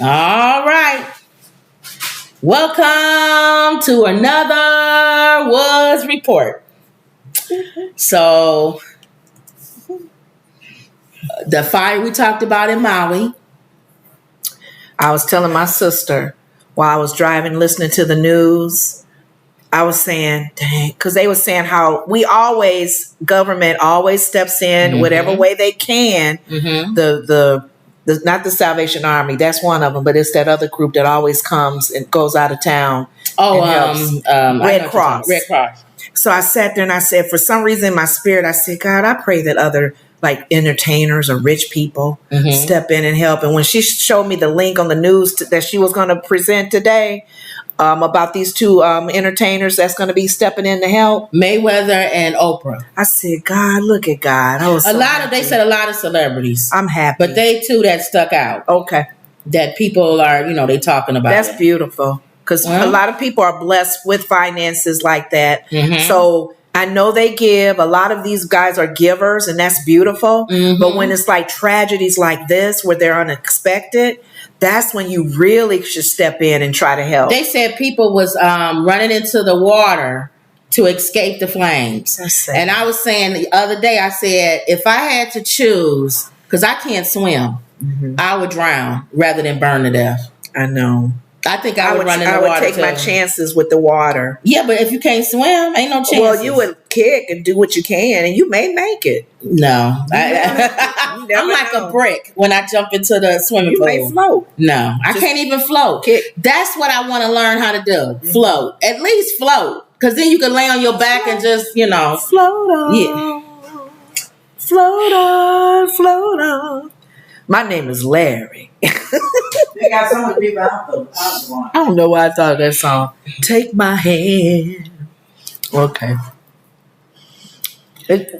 All right. Welcome to another Was Report. So, the fire we talked about in Maui. I was telling my sister while I was driving, listening to the news, I was saying, dang, because they were saying how government always steps in whatever way they can. The not the Salvation Army, that's one of them, but it's that other group that always comes and goes out of town. Red Cross. Red Cross. So I sat there and I said, for some reason in my spirit, I said, God, I pray that other like entertainers or rich people step in and help. And when she showed me the link on the news that she was going to present today about these two entertainers that's going to be stepping in to help, Mayweather and Oprah. I said, God, look at God. They said a lot of celebrities. I'm happy. But they two that stuck out. Okay. That people are, they talking about. That's beautiful. Because a lot of people are blessed with finances like that. So I know they give. A lot of these guys are givers, and that's beautiful. But when it's like tragedies like this, where they're unexpected, that's when you really should step in and try to help. They said people was running into the water to escape the flames. And I was saying the other day, I said, if I had to choose, because I can't swim, I would drown rather than burn to death. I know. I think I would run in the water. I would take my chances with the water. Yeah, but if you can't swim, ain't no chance. Well, you would kick and do what you can, and you may make it. No. I'm like a brick when I jump into the swimming pool. You may float. No, I can't even float. Kick. That's what I want to learn how to do. Float. At least float. Because then you can lay on your back and just, Float on. Yeah. Float on, float on. My name is Larry. They got some of the people out there. I don't know why I thought of that song. Take my hand. Okay.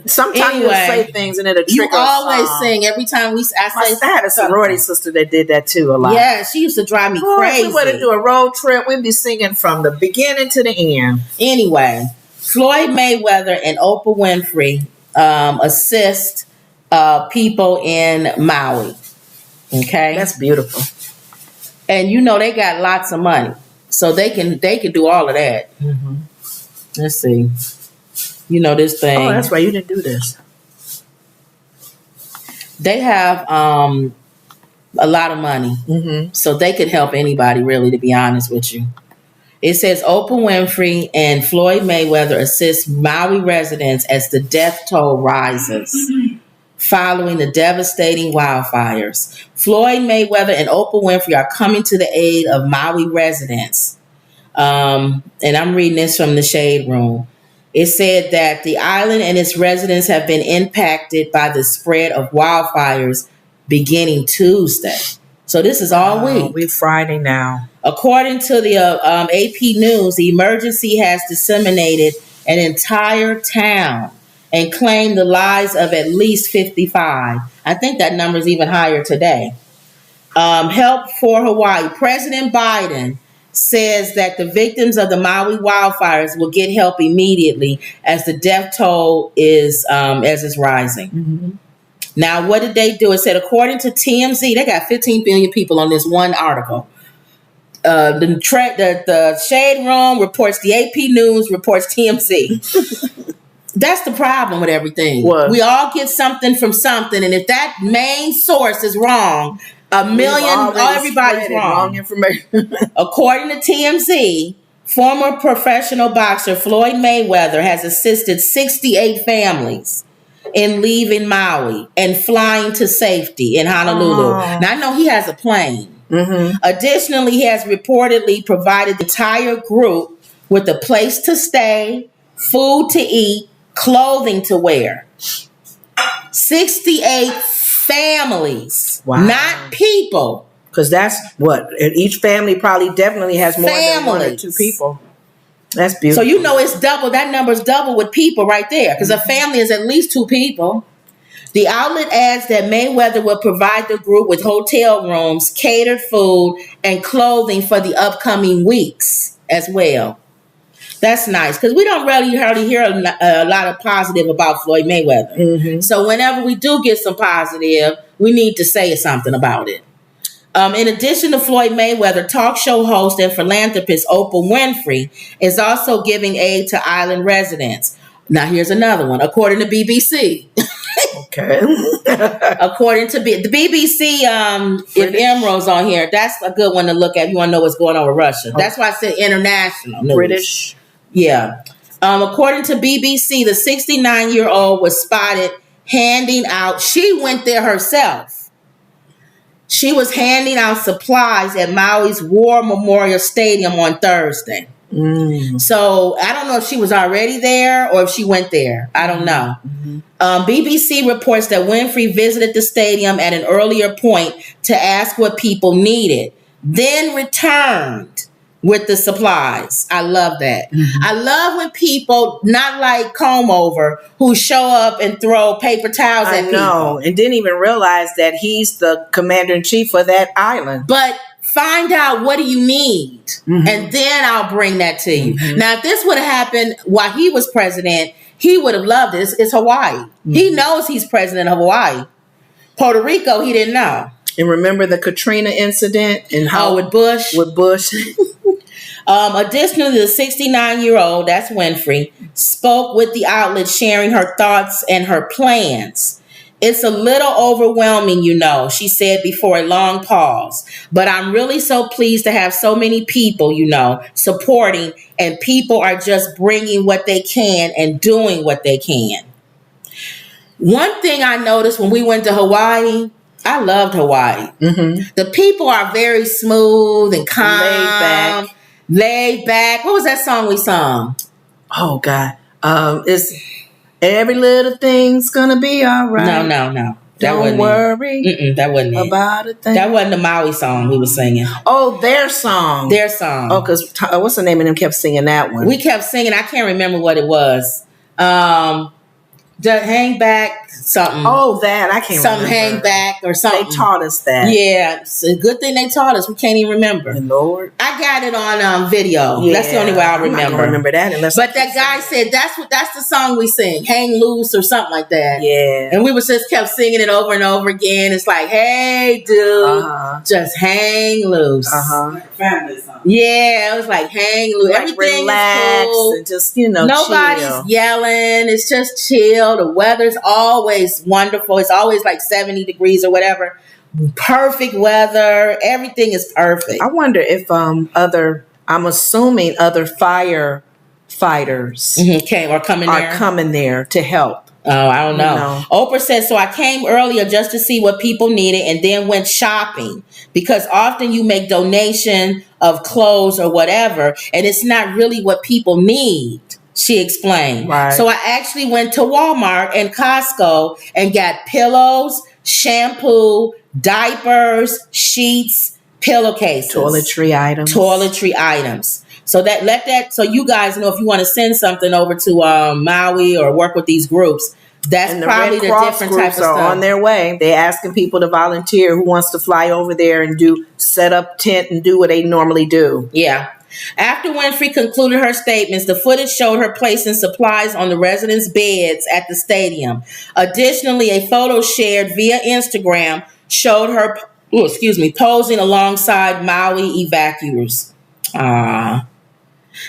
Sometimes you say things and it'll trigger. You always sing every time I had a sorority sister that did that too a lot. Yeah, she used to drive me crazy. If we were to do a road trip, we'd be singing from the beginning to the end. Anyway, Floyd Mayweather and Oprah Winfrey assist people in Maui. Okay, that's beautiful. And they got lots of money, so they can do all of that. Let's see. This thing. Oh, that's why you didn't do this. They have a lot of money, so they could help anybody. Really, to be honest with you, it says Oprah Winfrey and Floyd Mayweather assist Maui residents as the death toll rises. Following the devastating wildfires, Floyd Mayweather and Oprah Winfrey are coming to the aid of Maui residents. And I'm reading this from the Shade Room. It said that the island and its residents have been impacted by the spread of wildfires beginning Tuesday. So this is all week. We're Friday now. According to the AP News, the emergency has disseminated an entire town and claimed the lives of at least 55. I think that number is even higher today. Help for Hawaii. President Biden says that the victims of the Maui wildfires will get help immediately as the death toll is rising. Now, what did they do? It said, according to TMZ, they got 15 billion people on this one article. The Shade Room reports, the AP News reports TMZ. That's the problem with everything. What? We all get something from something, and if that main source is wrong, everybody's wrong information. According to TMZ, former professional boxer Floyd Mayweather has assisted 68 families in leaving Maui and flying to safety in Honolulu. Now, I know he has a plane. Additionally, he has reportedly provided the entire group with a place to stay, food to eat, clothing to wear. 68 families, not people. Because that's what each family probably definitely has more than one or two people. That's beautiful. So it's double. That number's double with people right there. Because a family is at least 2 people. The outlet adds that Mayweather will provide the group with hotel rooms, catered food, and clothing for the upcoming weeks as well. That's nice because we don't really hardly hear a lot of positive about Floyd Mayweather. So whenever we do get some positive, we need to say something about it. In addition to Floyd Mayweather, talk show host and philanthropist Oprah Winfrey is also giving aid to island residents. Now, here's another one. According to BBC. Okay. According to the BBC, if Emerald's on here, that's a good one to look at if you want to know what's going on with Russia. That's why I said international news. British. Yeah. According to BBC, the 69-year-old was spotted handing out. She went there herself. She was handing out supplies at Maui's War Memorial Stadium on Thursday. So I don't know if she was already there or if she went there. I don't know. BBC reports that Winfrey visited the stadium at an earlier point to ask what people needed, then returned with the supplies. I love that. I love when people, not like Comb Over, who show up and throw paper towels at people. And didn't even realize that he's the commander-in-chief for that island. But find out, what do you need? And then I'll bring that to you. Now, if this would have happened while he was president, he would have loved this. It's Hawaii. He knows he's president of Hawaii. Puerto Rico, he didn't know. And remember the Katrina incident and how with Bush? With Bush. Additionally, the 69-year-old, that's Winfrey, spoke with the outlet sharing her thoughts and her plans. It's a little overwhelming, she said before a long pause. But I'm really so pleased to have so many people, supporting, and people are just bringing what they can and doing what they can. One thing I noticed when we went to Hawaii, I loved Hawaii. The people are very smooth and calm. Laid back. What was that song we sung? Oh, God. It's every little thing's gonna be all right. No. Don't worry. That wasn't it. About a thing. That wasn't the Maui song we were singing. Oh, their song. Oh, because what's the name of them kept singing that one? We kept singing. I can't remember what it was. Just hang back something. Oh, that I can't something remember. Hang back or something. They taught us that. Yeah, it's a good thing they taught us. We can't even remember. The Lord, I got it on video. Yeah, that's the only way I remember. I'm not gonna remember that unless. But that guy said that's the song we sing, "Hang Loose" or something like that. Yeah, and we was just kept singing it over and over again. It's like, hey, dude, just hang loose. Family song. Yeah, it was like hang loose. Like everything relax is cool. and just nobody's chill. Yelling. It's just chill. The weather's always wonderful. It's always like 70 degrees or whatever. Perfect weather. Everything is perfect. I wonder if I'm assuming other firefighters are coming there to help. Oh, I don't know. Oprah says, so I came earlier just to see what people needed and then went shopping, because often you make donation of clothes or whatever, and it's not really what people need, she explained. Right. So I actually went to Walmart and Costco and got pillows, shampoo, diapers, sheets, pillowcases. Toiletry items. So so you guys know if you want to send something over to Maui or work with these groups, that's probably the different type of stuff. On their way. They're asking people to volunteer who wants to fly over there and set up tent and do what they normally do. Yeah. After Winfrey concluded her statements, the footage showed her placing supplies on the residents' beds at the stadium. Additionally, a photo shared via Instagram showed her, posing alongside Maui evacuees.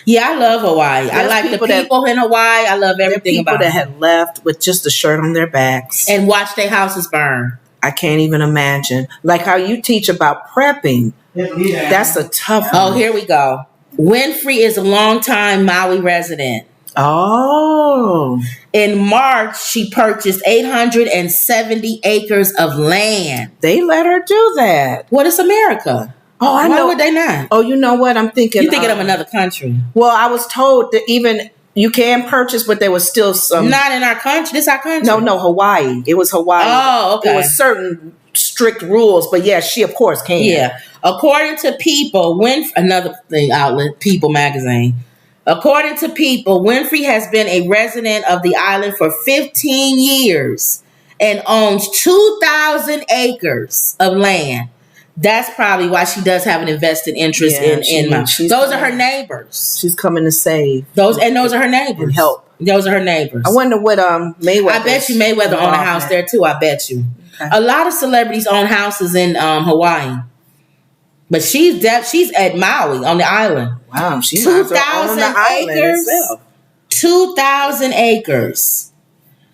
Yeah, I love Hawaii. I like the people in Hawaii. I love everything about it. People that had left with just a shirt on their backs and watched their houses burn. I can't even imagine. Like how you teach about prepping. Yeah. That's a tough one. Oh, here we go. Winfrey is a longtime Maui resident. Oh. In March, she purchased 870 acres of land. They let her do that. What is America? Oh, I know. Why would they not? Oh, you know what? I'm thinking. You're thinking of another country. Well, I was told that even you can purchase, but there was still some. Not in our country. This is our country. No, Hawaii. It was Hawaii. Oh, okay. There was certain strict rules, but yeah, she of course can. Yeah. According to People, another thing outlet, People magazine. According to People, Winfrey has been a resident of the island for 15 years and owns 2,000 acres of land. That's probably why she does have an invested interest in Maui. Those are her neighbors. She's coming to save. Those are her neighbors. And help. Those are her neighbors. I wonder what Mayweather. I bet you Mayweather owned a house there too. I bet you. Okay. A lot of celebrities own houses in Hawaii. But she's she's at Maui on the island. Wow, she's 2,000 on the island acres. itself. 2,000 acres.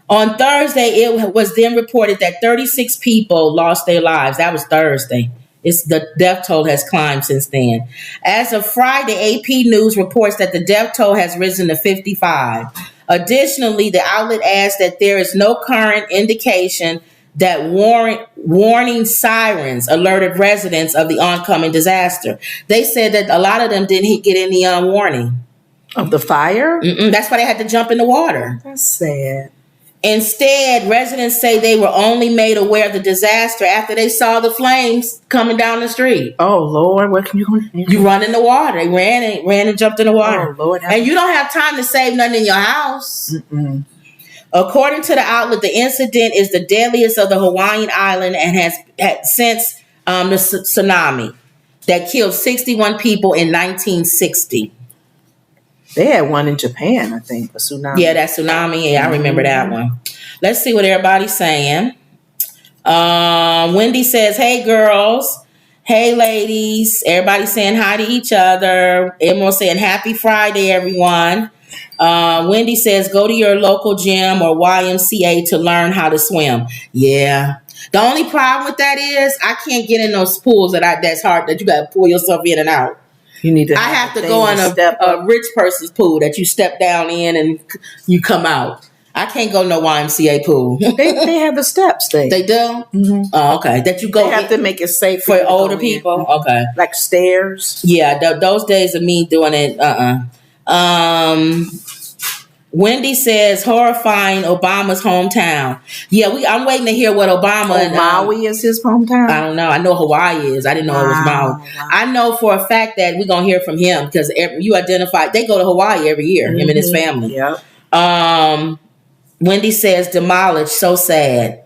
On Thursday, it was then reported that 36 people lost their lives. That was Thursday. The death toll has climbed since then. As of Friday, AP News reports that the death toll has risen to 55. Additionally, the outlet adds that there is no current indication that warning sirens alerted residents of the oncoming disaster. They said that a lot of them didn't get any warning. Of the fire? That's why they had to jump in the water. That's sad. Instead, residents say they were only made aware of the disaster after they saw the flames coming down the street. Oh, Lord, what can you do? You run in the water. They ran and jumped in the water. Oh, Lord. And you don't have time to save nothing in your house. Mm-mm. According to the outlet, the incident is the deadliest of the Hawaiian island and has since the tsunami that killed 61 people in 1960. They had one in Japan, I think, a tsunami. Yeah, that tsunami. Yeah, I remember that one. Let's see what everybody's saying. Wendy says, hey, girls. Hey, ladies. Everybody's saying hi to each other. Everyone's saying happy Friday, everyone. Wendy says, go to your local gym or YMCA to learn how to swim. Yeah. The only problem with that is I can't get in those pools that's hard, that you got to pull yourself in and out. You need to. I have to go in a rich person's pool that you step down in and you come out. I can't go no YMCA pool. they have the steps. They do. Mm-hmm. Oh, okay. That you go. They have to make it safe for older people. In. Okay, like stairs. Yeah, those days of me doing it. Wendy says horrifying Obama's hometown. Yeah, I'm waiting to hear what Obama. Maui is his hometown. I don't know. I know Hawaii is. I didn't know it was Maui. Wow. I know for a fact that we're gonna hear from him because you identified. They go to Hawaii every year. Him and his family. Yep. Wendy says demolished. So sad.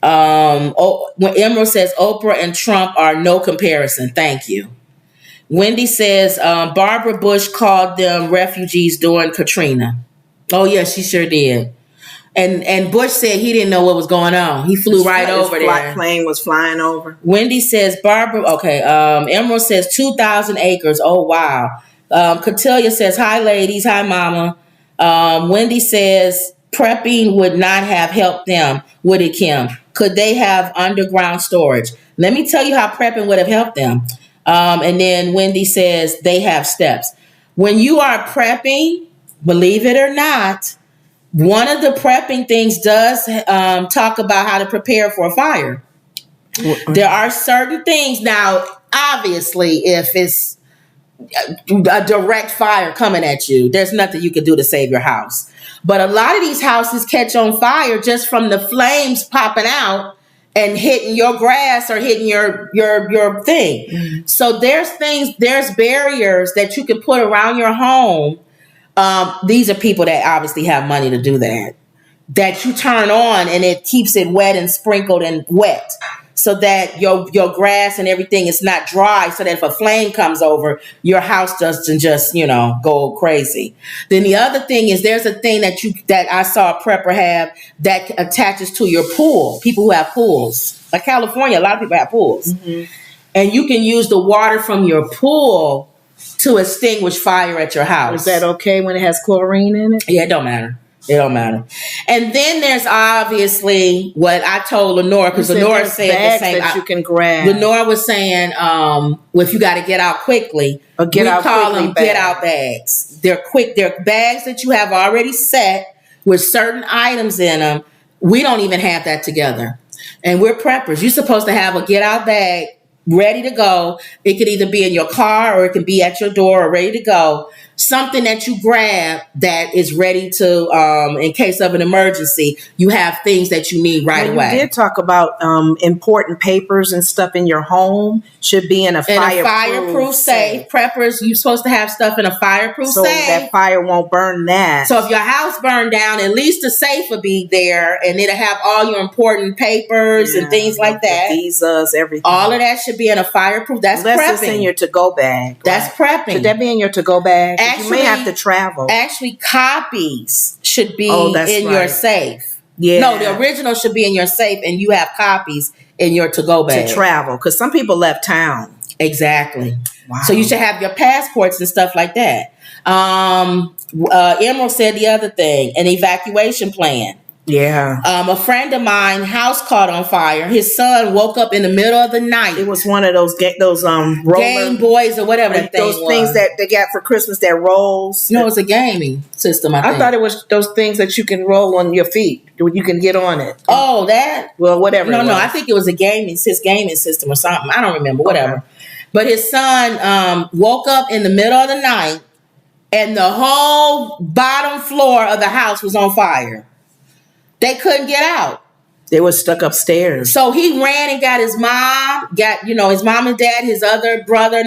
When Emerald says Oprah and Trump are no comparison. Thank you. Wendy says Barbara Bush called them refugees during Katrina. Oh, yeah, she sure did. And Bush said he didn't know what was going on. He flew right over there. Plane was flying over. Wendy says Emerald says 2,000 acres. Oh, wow. Cotillia says, hi, ladies. Hi, mama. Wendy says prepping would not have helped them, would it, Kim? Could they have underground storage? Let me tell you how prepping would have helped them. And then Wendy says they have steps. When you are prepping, believe it or not, one of the prepping things does talk about how to prepare for a fire. There are certain things. Now, obviously, if it's a direct fire coming at you, there's nothing you can do to save your house. But a lot of these houses catch on fire just from the flames popping out and hitting your grass or hitting your thing. Mm-hmm. So there's barriers that you can put around your home. These are people that obviously have money to do that you turn on and it keeps it wet and sprinkled and wet so that your grass and everything is not dry, so that if a flame comes over, your house doesn't just, go crazy. Then the other thing is there's a thing that I saw a prepper have that attaches to your pool. People who have pools, like California, a lot of people have pools. Mm-hmm. And you can use the water from your pool to extinguish fire at your house. Is that okay when it has chlorine in it? Yeah, it don't matter. It don't matter. And then there's obviously what I told Lenora, because Lenora said the same. That you can grab. Lenora was saying, if you got to get out quickly, we call them get out bags. They're quick. They're bags that you have already set with certain items in them. We don't even have that together. And we're preppers. You're supposed to have a get out bag ready to go. It could either be in your car or it can be at your door or ready to go. Something that you grab that is ready to, in case of an emergency, you have things that you need right away. You did talk about important papers and stuff in your home should be in a fireproof safe. Preppers, you're supposed to have stuff in a fireproof safe. So that fire won't burn that. So if your house burned down, at least the safe will be there and it'll have all your important papers and things like that. Visas, everything. All of that should be in a fireproof. That's prepping. Unless it's in your to-go bag. Right? That's prepping. Should that be in your to-go bag? Actually, you may have to travel. Actually, copies should be in your safe. Yeah. No, the original should be in your safe, and you have copies in your to-go bag. To travel, because some people left town. Exactly. Wow. So you should have your passports and stuff like that. Emerald said the other thing, an evacuation plan. Yeah. A friend of mine, house caught on fire. His son woke up in the middle of the night. It was one of those roller, Game Boys or whatever that thing those was. things that they got for Christmas that rolls. No, it's a gaming system. I think. thought it was those things that you can roll on your feet. You can get on it. Oh, that? Well, whatever. No, I think it was his gaming system or something. I don't remember. Whatever. Okay. But his son woke up in the middle of the night, and the whole bottom floor of the house was on fire. They couldn't get out. They were stuck upstairs. So he ran and got his mom, his mom and dad, his other brother,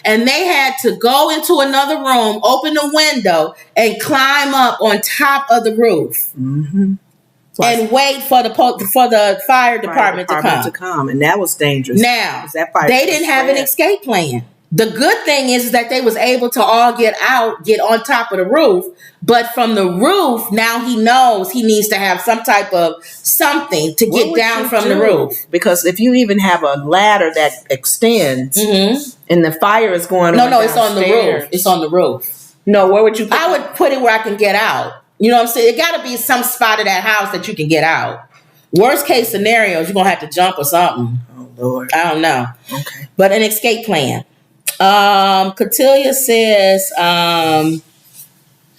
and they had to go into another room, open the window, and climb up on top of the roof. Mm-hmm. And wait for the fire department to come. And that was dangerous. Now, that fire they didn't have an escape plan. The good thing is that they was able to all get out, get on top of the roof. But from the roof, now he knows he needs to have some type of something to get down from the roof. Because if you even have a ladder that extends and the fire is going on. No, it's on the roof. It's on the roof. No, where would you put it? I would put it where I can get out. You know what I'm saying? It got to be some spot of that house that you can get out. Worst case scenario is you're going to have to jump or something. Oh, Lord. I don't know. Okay. But an escape plan. Cotilia says,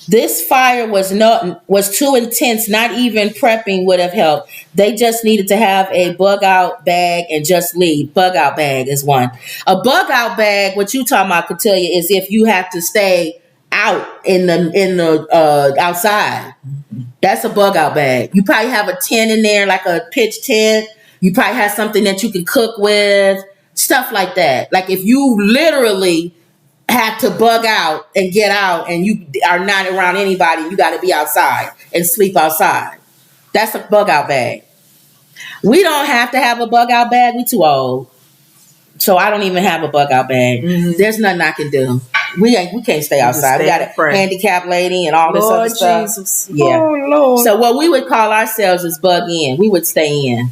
this fire was too intense. Not even prepping would have helped. They just needed to have a bug out bag and just leave. Bug out bag is one. A bug out bag, what you talking about, Cotilia, is if you have to stay out in the outside. That's a bug out bag. You probably have a tent in there, like a pitch tent. You probably have something that you can cook with, stuff like that. Like if you literally have to bug out and get out and you are not around anybody, you got to be outside and sleep outside. That's a bug out bag. We don't have to have a bug out bag. We too old. So I don't even have a bug out bag. Mm-hmm. There's nothing I can do. We can't stay outside. We got a handicapped lady and all this other stuff. Jesus. Yeah. Oh, Lord. So what we would call ourselves is bug in. We would stay in.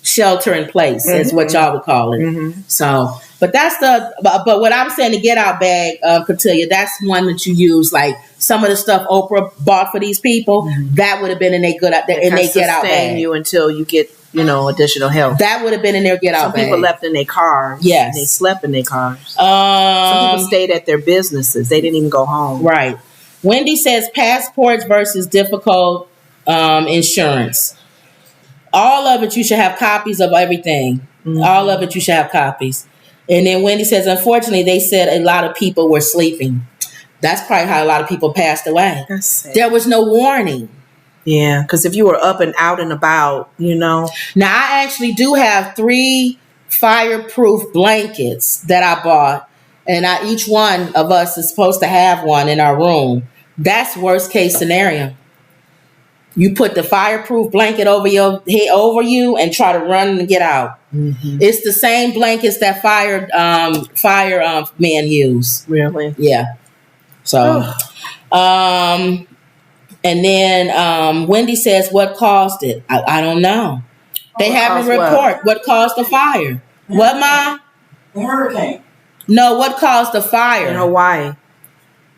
Shelter in place is what y'all would call it. Mm-hmm. So, but that's but what I'm saying, the get out bag, Cotilia, that's one that you use. Like some of the stuff Oprah bought for these people, that would have been in their get out bag. You until you get additional help. That would have been in their get out bag. Some people left in their cars. Yes, they slept in their cars. Some people stayed at their businesses. They didn't even go home. Right. Wendy says passports versus difficult insurance. All of it, you should have copies of everything. Mm-hmm. All of it, you should have copies. And then Wendy says, unfortunately, they said a lot of people were sleeping. That's probably how a lot of people passed away. There was no warning. Yeah, because if you were up and out and about, Now, I actually do have 3 fireproof blankets that I bought. And each one of us is supposed to have one in our room. That's worst case scenario. You put the fireproof blanket over your head, over you, and try to run and get out. Mm-hmm. It's the same blankets that firemen use. Really? Yeah. So, and then Wendy says, "What caused it? I don't know. They haven't report what caused the fire. What, Mom? The hurricane. No, what caused the fire in Hawaii?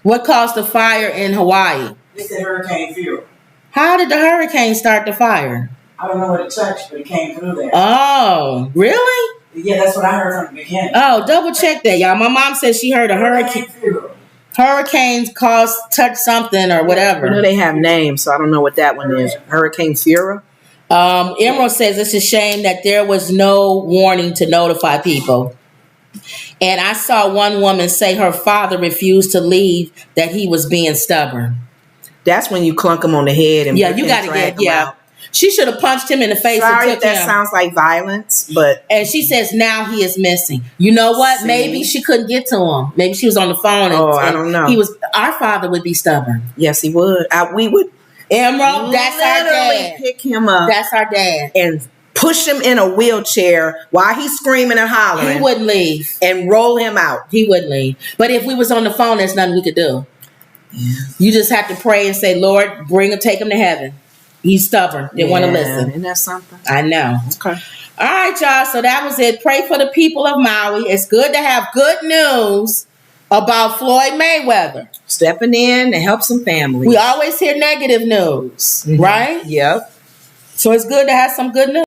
What caused the fire in Hawaii? It's the hurricane fuel. How did the hurricane start the fire? I don't know what it touched, but it came through there. Oh, really? Yeah, that's what I heard from the beginning. Oh, double check that, y'all. My mom said she heard a hurricane. Hurricanes touch something or whatever. I know they have names, so I don't know what that one is. Hurricane Fura? Emerald says it's a shame that there was no warning to notify people. And I saw one woman say her father refused to leave, that he was being stubborn. That's when you clunk him on the head and you got to get out. She should have punched him in the face. Sorry, and took that him. Sounds like violence, but and she says now he is missing. You know what? See? Maybe she couldn't get to him. Maybe she was on the phone. I don't know. Our father would be stubborn. Yes, he would. We would. Emerald, that's our dad. Pick him up. That's our dad. And push him in a wheelchair while he's screaming and hollering. He wouldn't leave. And roll him out. He wouldn't leave. But if we was on the phone, there's nothing we could do. Yeah. You just have to pray and say, Lord, take him to heaven. He's stubborn. They want to listen. Isn't that something? I know. Okay. All right, y'all. So that was it. Pray for the people of Maui. It's good to have good news about Floyd Mayweather. Stepping in to help some families. We always hear negative news, right? Yep. So it's good to have some good news.